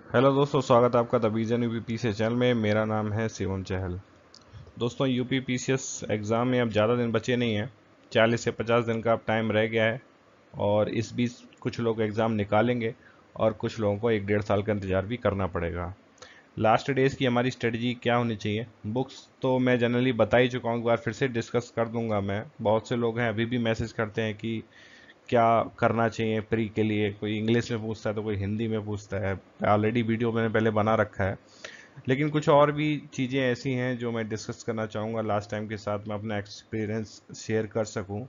Hello दोस्तों, स्वागत है आपका द विजन यूपीपीसीएस चैनल में। मेरा नाम है शिवम चहल। दोस्तों, यूपीपीसीएस एग्ज़ाम में अब ज़्यादा दिन बचे नहीं हैं। 40 से 50 दिन का अब टाइम रह गया है और इस बीच कुछ लोग एग्ज़ाम निकालेंगे और कुछ लोगों को 1-1.5 साल का इंतज़ार भी करना पड़ेगा। लास्ट डेज़ की हमारी स्ट्रेटजी क्या होनी चाहिए? बुक्स तो मैं जनरली बता ही चुका हूँ, एक बार फिर से डिस्कस कर दूंगा मैं। बहुत से लोग हैं अभी भी मैसेज करते हैं कि क्या करना चाहिए प्री के लिए। कोई इंग्लिश में पूछता है तो कोई हिंदी में पूछता है। ऑलरेडी वीडियो मैंने पहले बना रखा है, लेकिन कुछ और भी चीज़ें ऐसी हैं जो मैं डिस्कस करना चाहूँगा लास्ट टाइम के साथ, मैं अपना एक्सपीरियंस शेयर कर सकूँ।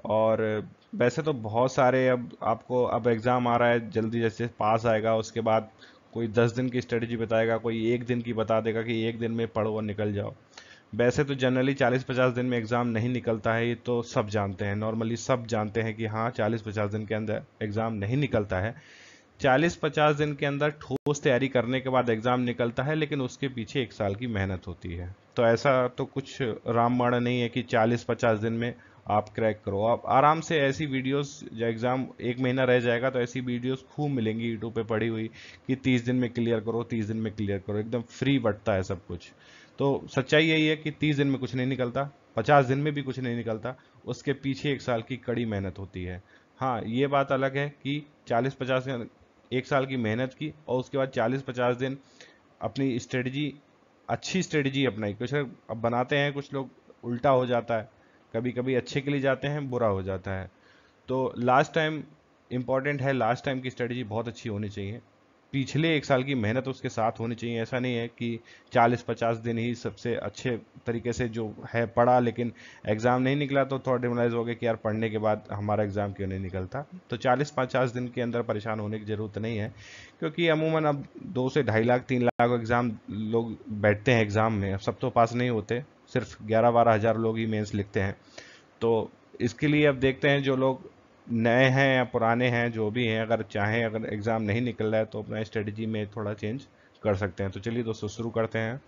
और वैसे तो बहुत सारे, अब आपको अब एग्ज़ाम आ रहा है जल्दी, जैसे पास आएगा उसके बाद कोई 10 दिन की स्ट्रेटजी बताएगा, कोई एक दिन की बता देगा कि एक दिन में पढ़ो और निकल जाओ। वैसे तो जनरली 40-50 दिन में एग्ज़ाम नहीं निकलता है, ये तो सब जानते हैं। नॉर्मली सब जानते हैं कि हाँ, 40-50 दिन के अंदर एग्ज़ाम नहीं निकलता है। 40-50 दिन के अंदर ठोस तैयारी करने के बाद एग्ज़ाम निकलता है, लेकिन उसके पीछे 1 साल की मेहनत होती है। तो ऐसा तो कुछ रामबाण नहीं है कि 40-50 दिन में आप क्रैक करो। आप आराम से ऐसी वीडियोस, जो एग्ज़ाम 1 महीना रह जाएगा तो ऐसी वीडियोस खूब मिलेंगी यूट्यूब पे पड़ी हुई कि 30 दिन में क्लियर करो, 30 दिन में क्लियर करो। एकदम फ्री बटता है सब कुछ। तो सच्चाई यही है कि 30 दिन में कुछ नहीं निकलता, 50 दिन में भी कुछ नहीं निकलता। उसके पीछे 1 साल की कड़ी मेहनत होती है। हाँ, ये बात अलग है कि 40-50 एक साल की मेहनत की और उसके बाद 40-50 दिन अपनी स्ट्रेटजी, अच्छी स्ट्रेटजी अपनाई। कुछ अब बनाते हैं कुछ लोग, उल्टा हो जाता है। कभी कभी अच्छे के लिए जाते हैं, बुरा हो जाता है। तो लास्ट टाइम इंपॉर्टेंट है, लास्ट टाइम की स्ट्रेटजी बहुत अच्छी होनी चाहिए। पिछले 1 साल की मेहनत उसके साथ होनी चाहिए। ऐसा नहीं है कि 40-50 दिन ही सबसे अच्छे तरीके से जो है पढ़ा, लेकिन एग्ज़ाम नहीं निकला तो थोड़ा डिमोरलाइज हो गया कि यार पढ़ने के बाद हमारा एग्ज़ाम क्यों नहीं निकलता। तो 40-50 दिन के अंदर परेशान होने की ज़रूरत नहीं है, क्योंकि अमूमन अब 2 से 2.5 लाख 3 लाख एग्ज़ाम लोग बैठते हैं एग्ज़ाम में। अब सब तो पास नहीं होते, सिर्फ 11-12 हज़ार लोग ही मेंस लिखते हैं। तो इसके लिए अब देखते हैं, जो लोग नए हैं या पुराने हैं, जो भी हैं, अगर चाहें, अगर एग्ज़ाम नहीं निकल रहा है तो अपना स्ट्रेटजी में थोड़ा चेंज कर सकते हैं। तो चलिए दोस्तों, शुरू करते हैं।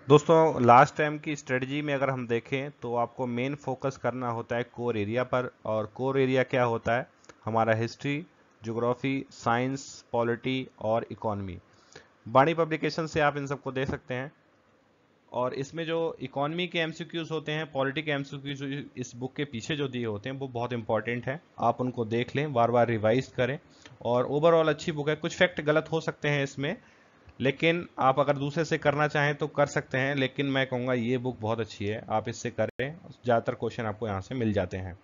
दोस्तों, लास्ट टाइम की स्ट्रेटजी में अगर हम देखें तो आपको मेन फोकस करना होता है कोर एरिया पर। और कोर एरिया क्या होता है? हमारा हिस्ट्री, ज्योग्राफी, साइंस, पॉलिटी और इकोनॉमी। बाणी पब्लिकेशन से आप इन सबको दे सकते हैं। और इसमें जो इकोनॉमी के एमसीक्यूज होते हैं, पॉलिटी के एमसीक्यूज इस बुक के पीछे जो दिए होते हैं वो बहुत इंपॉर्टेंट है। आप उनको देख लें, बार बार रिवाइज करें। और ओवरऑल अच्छी बुक है। कुछ फैक्ट गलत हो सकते हैं इसमें, लेकिन आप अगर दूसरे से करना चाहें तो कर सकते हैं, लेकिन मैं कहूँगा ये बुक बहुत अच्छी है, आप इससे करें। ज़्यादातर क्वेश्चन आपको यहाँ से मिल जाते हैं।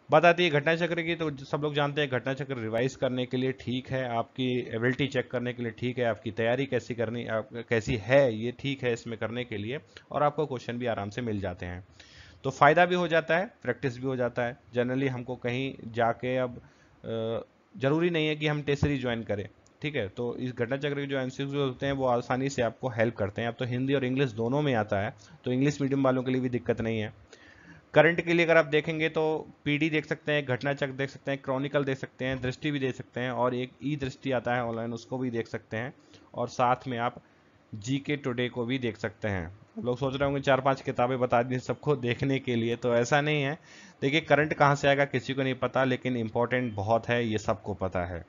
बात आती है घटना चक्र की, तो सब लोग जानते हैं घटना चक्र रिवाइज करने के लिए ठीक है, आपकी एबिलिटी चेक करने के लिए ठीक है, आपकी तैयारी कैसी करनी, आप कैसी है, ये ठीक है इसमें करने के लिए। और आपको क्वेश्चन भी आराम से मिल जाते हैं। तो फ़ायदा भी हो जाता है, प्रैक्टिस भी हो जाता है। जनरली हमको कहीं जाके अब ज़रूरी नहीं है कि हम टेसरी ज्वाइन करें। ठीक है, तो इस घटना चक्र के जो एमसीक्यूज होते हैं वो आसानी से आपको हेल्प करते हैं। अब तो हिंदी और इंग्लिश दोनों में आता है, तो इंग्लिश मीडियम वालों के लिए भी दिक्कत नहीं है। करंट के लिए अगर आप देखेंगे तो पीडी देख सकते हैं, घटना चक्र देख सकते हैं, क्रॉनिकल देख सकते हैं, दृष्टि भी देख सकते हैं, और एक ई दृष्टि आता है ऑनलाइन, उसको भी देख सकते हैं। और साथ में आप जीके टुडे को भी देख सकते हैं। लोग सोच रहे होंगे 4-5 किताबें बता दी सबको देखने के लिए, तो ऐसा नहीं है। देखिए, करंट कहाँ से आएगा किसी को नहीं पता, लेकिन इंपॉर्टेंट बहुत है, ये सबको पता है।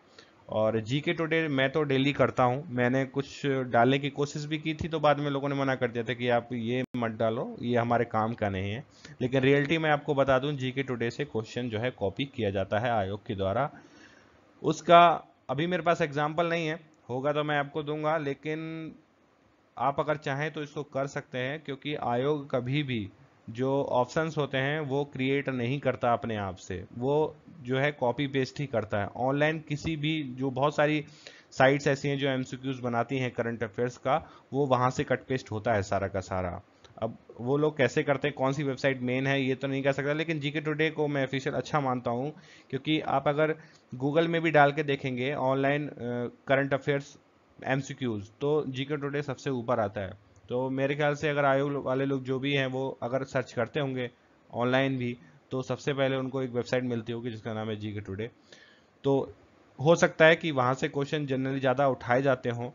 और जीके टुडे मैं तो डेली करता हूँ। मैंने कुछ डालने की कोशिश भी की थी, तो बाद में लोगों ने मना कर दिया था कि आप ये मत डालो, ये हमारे काम का नहीं है। लेकिन रियलिटी में आपको बता दूं, जीके टुडे से क्वेश्चन जो है कॉपी किया जाता है आयोग के द्वारा। उसका अभी मेरे पास एग्जाम्पल नहीं है, होगा तो मैं आपको दूंगा। लेकिन आप अगर चाहें तो इसको कर सकते हैं, क्योंकि आयोग कभी भी जो ऑप्शंस होते हैं वो क्रिएट नहीं करता अपने आप से, वो जो है कॉपी पेस्ट ही करता है। ऑनलाइन किसी भी, जो बहुत सारी साइट्स ऐसी हैं जो एमसीक्यूज बनाती हैं करंट अफेयर्स का, वो वहाँ से कट पेस्ट होता है सारा का सारा। अब वो लोग कैसे करते हैं, कौन सी वेबसाइट मेन है, ये तो नहीं कह सकता, लेकिन जीके टुडे को मैं ऑफिशियल अच्छा मानता हूँ। क्योंकि आप अगर गूगल में भी डाल के देखेंगे ऑनलाइन करंट अफेयर्स एमसीक्यूज, तो जीके टुडे सबसे ऊपर आता है। तो मेरे ख्याल से अगर आयोग वाले लोग जो भी हैं वो अगर सर्च करते होंगे ऑनलाइन भी, तो सबसे पहले उनको एक वेबसाइट मिलती होगी जिसका नाम है जीके टुडे। तो हो सकता है कि वहाँ से क्वेश्चन जनरली ज़्यादा उठाए जाते हों।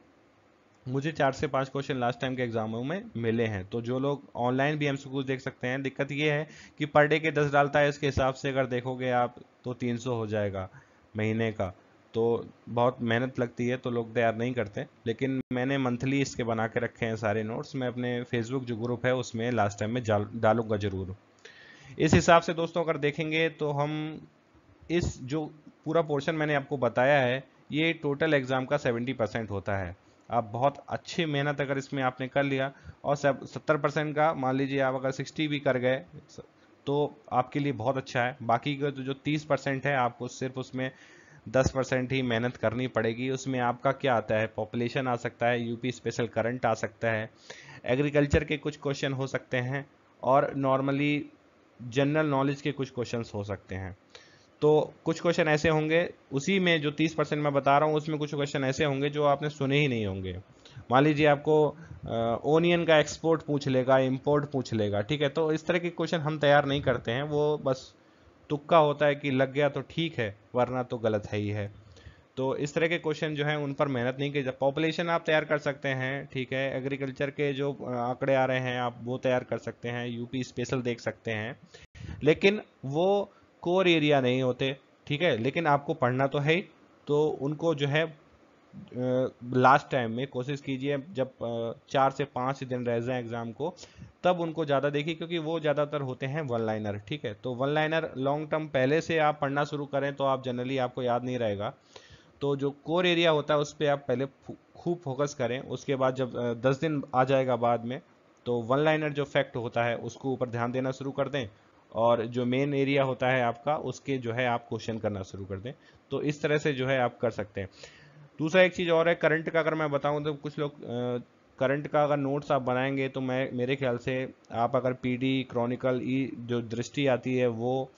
मुझे 4 से 5 क्वेश्चन लास्ट टाइम के एग्जामों में मिले हैं। तो जो लोग ऑनलाइन भी एमसीक्यूज देख सकते हैं, दिक्कत ये है कि पर डे के 10 डालता है, इसके हिसाब से अगर देखोगे आप तो 300 हो जाएगा महीने का। तो बहुत मेहनत लगती है तो लोग तैयार नहीं करते, लेकिन मैंने मंथली इसके बना के रखे हैं सारे नोट्स। मैं अपने फेसबुक जो ग्रुप है उसमें लास्ट टाइम में डालूंगा जरूर। इस हिसाब से दोस्तों अगर देखेंगे तो हम इस जो पूरा पोर्शन मैंने आपको बताया है ये टोटल एग्जाम का 70% होता है। आप बहुत अच्छी मेहनत अगर इसमें आपने कर लिया और 70% का मान लीजिए आप अगर 60 भी कर गए तो आपके लिए बहुत अच्छा है। बाकी का तो जो 30% है आपको सिर्फ उसमें 10% ही मेहनत करनी पड़ेगी। उसमें आपका क्या आता है, पॉपुलेशन आ सकता है, यूपी स्पेशल करंट आ सकता है, एग्रीकल्चर के कुछ क्वेश्चन हो सकते हैं और नॉर्मली जनरल नॉलेज के कुछ क्वेश्चंस हो सकते हैं। तो कुछ क्वेश्चन ऐसे होंगे उसी में जो 30% मैं बता रहा हूँ उसमें कुछ क्वेश्चन ऐसे होंगे जो आपने सुने ही नहीं होंगे। मान लीजिए आपको ओनियन का एक्सपोर्ट पूछ लेगा, इंपोर्ट पूछ लेगा, ठीक है। तो इस तरह के क्वेश्चन हम तैयार नहीं करते हैं, वो बस तुक्का होता है कि लग गया तो ठीक है वरना तो गलत है ही है। तो इस तरह के क्वेश्चन जो हैं उन पर मेहनत नहीं की जाती। पॉपुलेशन आप तैयार कर सकते हैं, ठीक है। एग्रीकल्चर के जो आंकड़े आ रहे हैं आप वो तैयार कर सकते हैं, यूपी स्पेशल देख सकते हैं, लेकिन वो कोर एरिया नहीं होते, ठीक है। लेकिन आपको पढ़ना तो है ही, तो उनको जो है लास्ट टाइम में कोशिश कीजिए जब 4 से 5 दिन रह जाए एग्जाम को तब उनको ज़्यादा देखिए, क्योंकि वो ज़्यादातर होते हैं वन लाइनर, ठीक है। तो वन लाइनर लॉन्ग टर्म पहले से आप पढ़ना शुरू करें तो आप जनरली आपको याद नहीं रहेगा। तो जो कोर एरिया होता है उस पर आप पहले खूब फोकस करें, उसके बाद जब 10 दिन आ जाएगा बाद में तो वन लाइनर जो फैक्ट होता है उसको ऊपर ध्यान देना शुरू कर दें और जो मेन एरिया होता है आपका उसके जो है आप क्वेश्चन करना शुरू कर दें। तो इस तरह से जो है आप कर सकते हैं। दूसरा एक चीज़ और है, करंट का अगर मैं बताऊं तो कुछ लोग करंट का अगर नोट्स आप बनाएंगे तो मैं मेरे ख्याल से आप अगर पीडी क्रॉनिकल ई जो दृष्टि आती है वो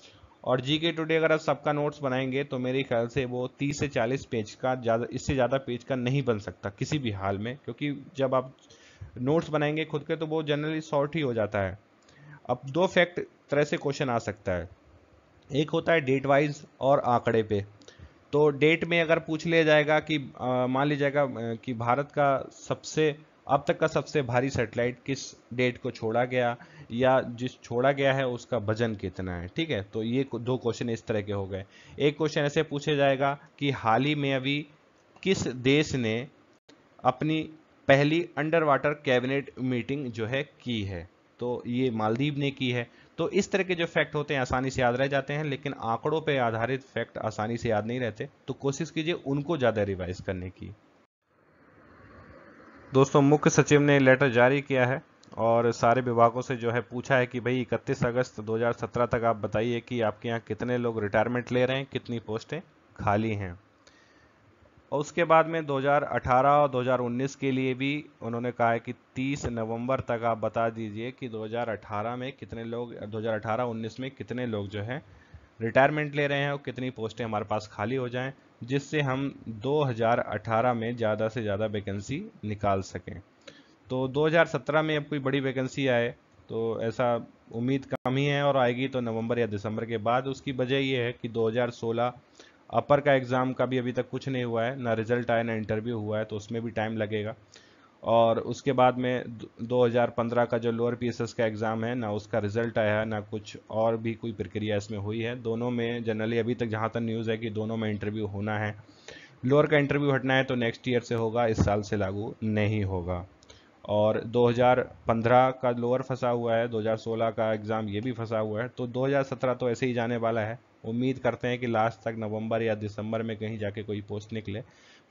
और जीके टुडे अगर आप सबका नोट्स बनाएंगे तो मेरे ख्याल से वो 30 से 40 पेज का, ज़्यादा इससे ज़्यादा पेज का नहीं बन सकता किसी भी हाल में, क्योंकि जब आप नोट्स बनाएंगे खुद के तो वो जनरली शॉर्ट ही हो जाता है। अब दो फैक्ट तरह से क्वेश्चन आ सकता है, एक होता है डेट वाइज और आंकड़े पे। तो डेट में अगर पूछ लिया जाएगा कि मान लीजिए जाएगा कि भारत का सबसे अब तक का सबसे भारी सैटेलाइट किस डेट को छोड़ा गया या जिस छोड़ा गया है उसका वजन कितना है, ठीक है। तो ये दो क्वेश्चन इस तरह के हो गए। एक क्वेश्चन ऐसे पूछा जाएगा कि हाल ही में अभी किस देश ने अपनी पहली अंडर वाटर कैबिनेट मीटिंग जो है की है, तो ये मालदीव ने की है। तो इस तरह के जो फैक्ट होते हैं आसानी से याद रह जाते हैं, लेकिन आंकड़ों पे आधारित फैक्ट आसानी से याद नहीं रहते, तो कोशिश कीजिए उनको ज़्यादा रिवाइज करने की। दोस्तों मुख्य सचिव ने लेटर जारी किया है और सारे विभागों से जो है पूछा है कि भाई 31 अगस्त 2017 तक आप बताइए कि आपके यहाँ कितने लोग रिटायरमेंट ले रहे हैं, कितनी पोस्टें खाली हैं। और उसके बाद में 2018 और 2019 के लिए भी उन्होंने कहा है कि 30 नवंबर तक आप बता दीजिए कि 2018 में कितने लोग, 2018-19 में कितने लोग जो है रिटायरमेंट ले रहे हैं और कितनी पोस्टें हमारे पास खाली हो जाएं, जिससे हम 2018 में ज़्यादा से ज़्यादा वैकेंसी निकाल सकें। तो 2017 में अब कोई बड़ी वैकेंसी आए तो ऐसा उम्मीद कम ही है, और आएगी तो नवंबर या दिसंबर के बाद। उसकी वजह ये है कि 2016 अपर का एग्ज़ाम का भी अभी तक कुछ नहीं हुआ है, ना रिजल्ट आया ना इंटरव्यू हुआ है, तो उसमें भी टाइम लगेगा। और उसके बाद में 2015 का जो लोअर पीएसएस का एग्ज़ाम है ना उसका रिजल्ट आया है ना कुछ और भी कोई प्रक्रिया इसमें हुई है। दोनों में जनरली अभी तक जहाँ तक न्यूज़ है कि दोनों में इंटरव्यू होना है। लोअर का इंटरव्यू हटना है तो नेक्स्ट ईयर से होगा, इस साल से लागू नहीं होगा। और 2015 का लोअर फंसा हुआ है, 2016 का एग्ज़ाम ये भी फंसा हुआ है, तो 2017 तो ऐसे ही जाने वाला है। उम्मीद करते हैं कि लास्ट तक नवंबर या दिसंबर में कहीं जाके कोई पोस्ट निकले।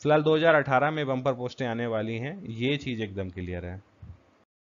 फिलहाल 2018 में बम्पर पोस्टें आने वाली हैं, ये चीज़ एकदम क्लियर है।